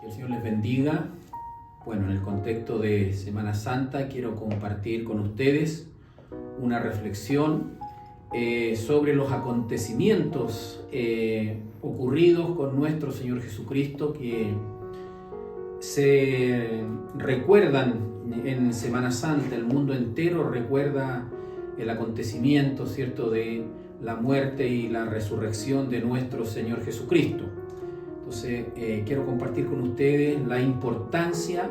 Que el Señor les bendiga. Bueno, en el contexto de Semana Santa quiero compartir con ustedes una reflexión sobre los acontecimientos ocurridos con nuestro Señor Jesucristo que se recuerdan en Semana Santa. El mundo entero recuerda el acontecimiento, ¿cierto?, de la muerte y la resurrección de nuestro Señor Jesucristo. Entonces, quiero compartir con ustedes la importancia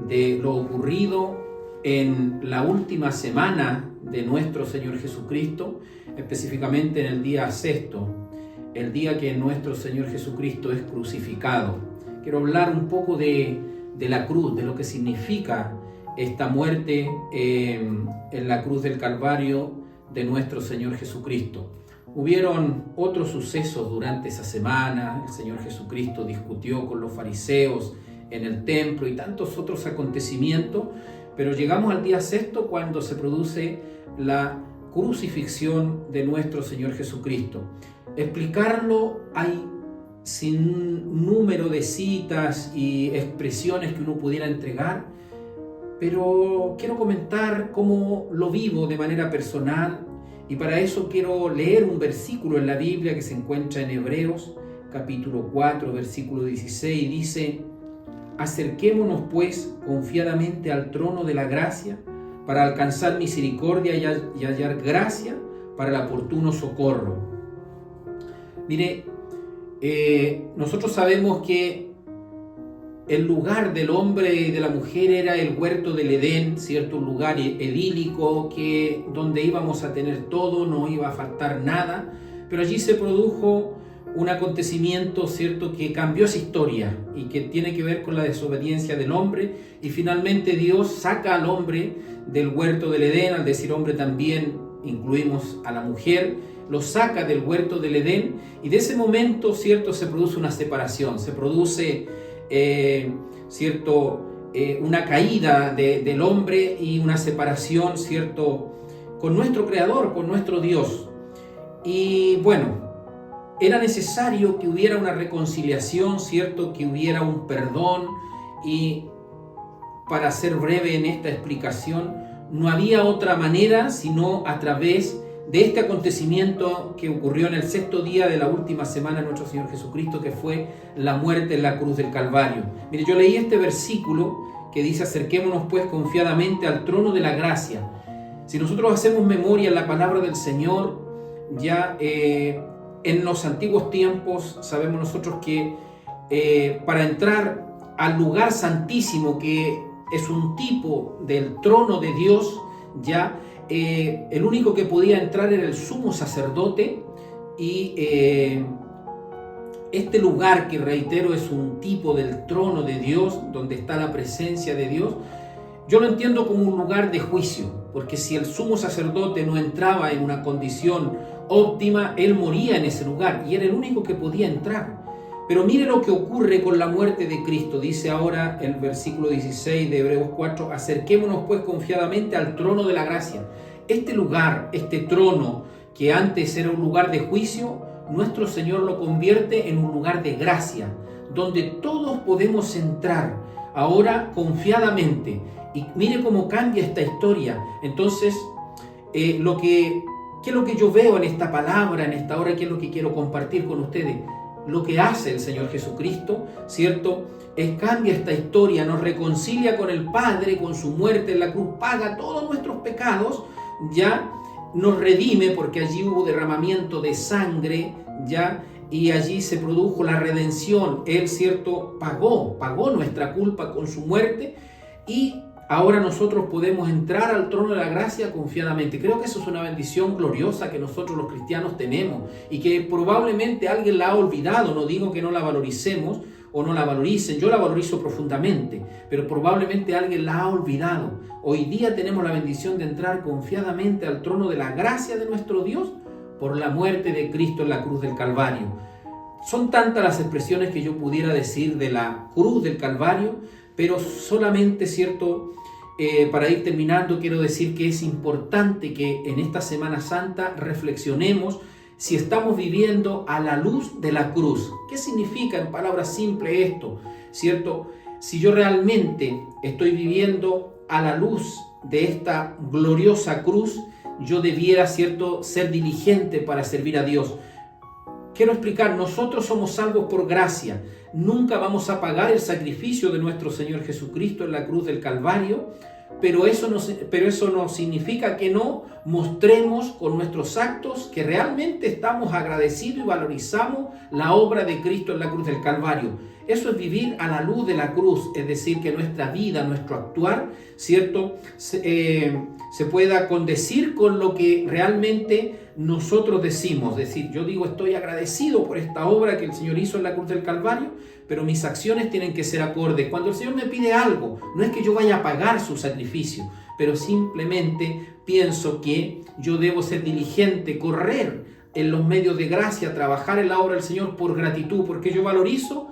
de lo ocurrido en la última semana de nuestro Señor Jesucristo, específicamente en el día sexto, el día que nuestro Señor Jesucristo es crucificado. Quiero hablar un poco de la cruz, de lo que significa esta muerte en la cruz del Calvario de nuestro Señor Jesucristo. Hubieron otros sucesos durante esa semana. El Señor Jesucristo discutió con los fariseos en el templo y tantos otros acontecimientos, pero llegamos al día sexto cuando se produce la crucifixión de nuestro Señor Jesucristo. Explicarlo hay sin número de citas y expresiones que uno pudiera entregar, pero quiero comentar cómo lo vivo de manera personal. Y para eso quiero leer un versículo en la Biblia que se encuentra en Hebreos, capítulo 4, versículo 16. Dice: acerquémonos pues confiadamente al trono de la gracia para alcanzar misericordia y hallar gracia para el oportuno socorro. Mire, nosotros sabemos que el lugar del hombre y de la mujer era el huerto del Edén, ¿cierto? Un lugar idílico donde íbamos a tener todo, no iba a faltar nada, pero allí se produjo un acontecimiento, ¿cierto?, que cambió esa historia y que tiene que ver con la desobediencia del hombre, y finalmente Dios saca al hombre del huerto del Edén. Al decir hombre también incluimos a la mujer, lo saca del huerto del Edén, y de ese momento, ¿cierto?, se produce una separación, se produce una caída del hombre y una separación, ¿cierto?, con nuestro Creador, con nuestro Dios. Y bueno, era necesario que hubiera una reconciliación, ¿cierto?, que hubiera un perdón. Y para ser breve en esta explicación, no había otra manera sino a través de este acontecimiento que ocurrió en el sexto día de la última semana de nuestro Señor Jesucristo, que fue la muerte en la cruz del Calvario. Mire, yo leí este versículo que dice: acerquémonos pues confiadamente al trono de la gracia. Si nosotros hacemos memoria en la palabra del Señor, ya en los antiguos tiempos sabemos nosotros que para entrar al lugar santísimo, que es un tipo del trono de Dios, ya el único que podía entrar era el sumo sacerdote. Y este lugar, que reitero es un tipo del trono de Dios, donde está la presencia de Dios, yo lo entiendo como un lugar de juicio, porque si el sumo sacerdote no entraba en una condición óptima, él moría en ese lugar y era el único que podía entrar. Pero mire lo que ocurre con la muerte de Cristo. Dice ahora el versículo 16 de Hebreos 4: acerquémonos pues confiadamente al trono de la gracia. Este lugar, este trono, que antes era un lugar de juicio, nuestro Señor lo convierte en un lugar de gracia, donde todos podemos entrar ahora confiadamente. Y mire cómo cambia esta historia. Entonces, ¿qué es lo que yo veo en esta palabra, en esta hora? ¿Qué es lo que quiero compartir con ustedes? Lo que hace el Señor Jesucristo, ¿cierto?, cambia esta historia, nos reconcilia con el Padre, con su muerte en la cruz, paga todos nuestros pecados, ya nos redime, porque allí hubo derramamiento de sangre, ya, y allí se produjo la redención. Él, ¿cierto?, pagó nuestra culpa con su muerte, y ahora nosotros podemos entrar al trono de la gracia confiadamente. Creo que eso es una bendición gloriosa que nosotros los cristianos tenemos y que probablemente alguien la ha olvidado. No digo que no la valoricemos o no la valoricen, yo la valorizo profundamente, pero probablemente alguien la ha olvidado. Hoy día tenemos la bendición de entrar confiadamente al trono de la gracia de nuestro Dios por la muerte de Cristo en la cruz del Calvario. Son tantas las expresiones que yo pudiera decir de la cruz del Calvario, pero solamente, ¿cierto?, para ir terminando, quiero decir que es importante que en esta Semana Santa reflexionemos si estamos viviendo a la luz de la cruz. ¿Qué significa en palabras simples esto? ¿cierto? Si yo realmente estoy viviendo a la luz de esta gloriosa cruz, yo debiera, ¿cierto?, ser diligente para servir a Dios. Quiero explicar, nosotros somos salvos por gracia. Nunca vamos a pagar el sacrificio de nuestro Señor Jesucristo en la cruz del Calvario, pero eso no significa que no mostremos con nuestros actos que realmente estamos agradecidos y valorizamos la obra de Cristo en la cruz del Calvario. Eso es vivir a la luz de la cruz, es decir, que nuestra vida, nuestro actuar, ¿cierto?, se pueda condecir con lo que realmente nosotros decimos. Es decir, yo digo, estoy agradecido por esta obra que el Señor hizo en la cruz del Calvario, pero mis acciones tienen que ser acordes. Cuando el Señor me pide algo, no es que yo vaya a pagar su sacrificio, pero simplemente pienso que yo debo ser diligente, correr en los medios de gracia, trabajar en la obra del Señor por gratitud, porque yo valorizo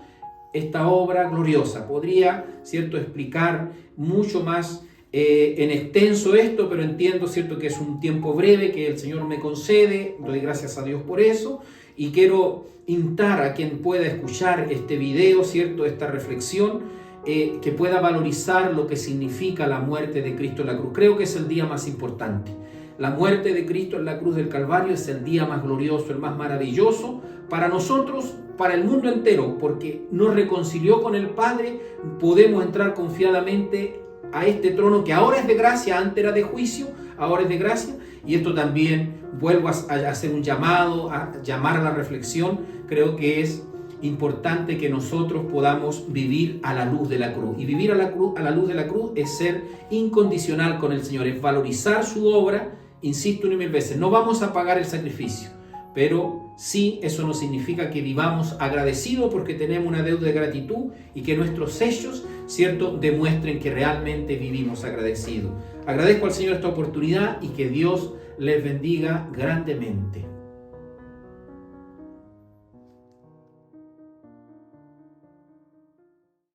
esta obra gloriosa. Podría, ¿cierto?, explicar mucho más en extenso esto, pero entiendo, ¿cierto?, que es un tiempo breve que el Señor me concede. Doy gracias a Dios por eso y quiero instar a quien pueda escuchar este video, ¿cierto?, esta reflexión, que pueda valorizar lo que significa la muerte de Cristo en la cruz. Creo que es el día más importante. La muerte de Cristo en la cruz del Calvario es el día más glorioso, el más maravilloso para nosotros, para el mundo entero, porque nos reconcilió con el Padre. Podemos entrar confiadamente a este trono que ahora es de gracia, antes era de juicio, ahora es de gracia. Y esto también vuelvo a hacer un llamado, a llamar a la reflexión. Creo que es importante que nosotros podamos vivir a la luz de la cruz. Y vivir a la luz de la cruz es ser incondicional con el Señor, es valorizar su obra. Insisto una y mil veces, no vamos a pagar el sacrificio, pero sí, eso no significa que vivamos agradecidos porque tenemos una deuda de gratitud y que nuestros hechos, ¿cierto?, demuestren que realmente vivimos agradecidos. Agradezco al Señor esta oportunidad y que Dios les bendiga grandemente.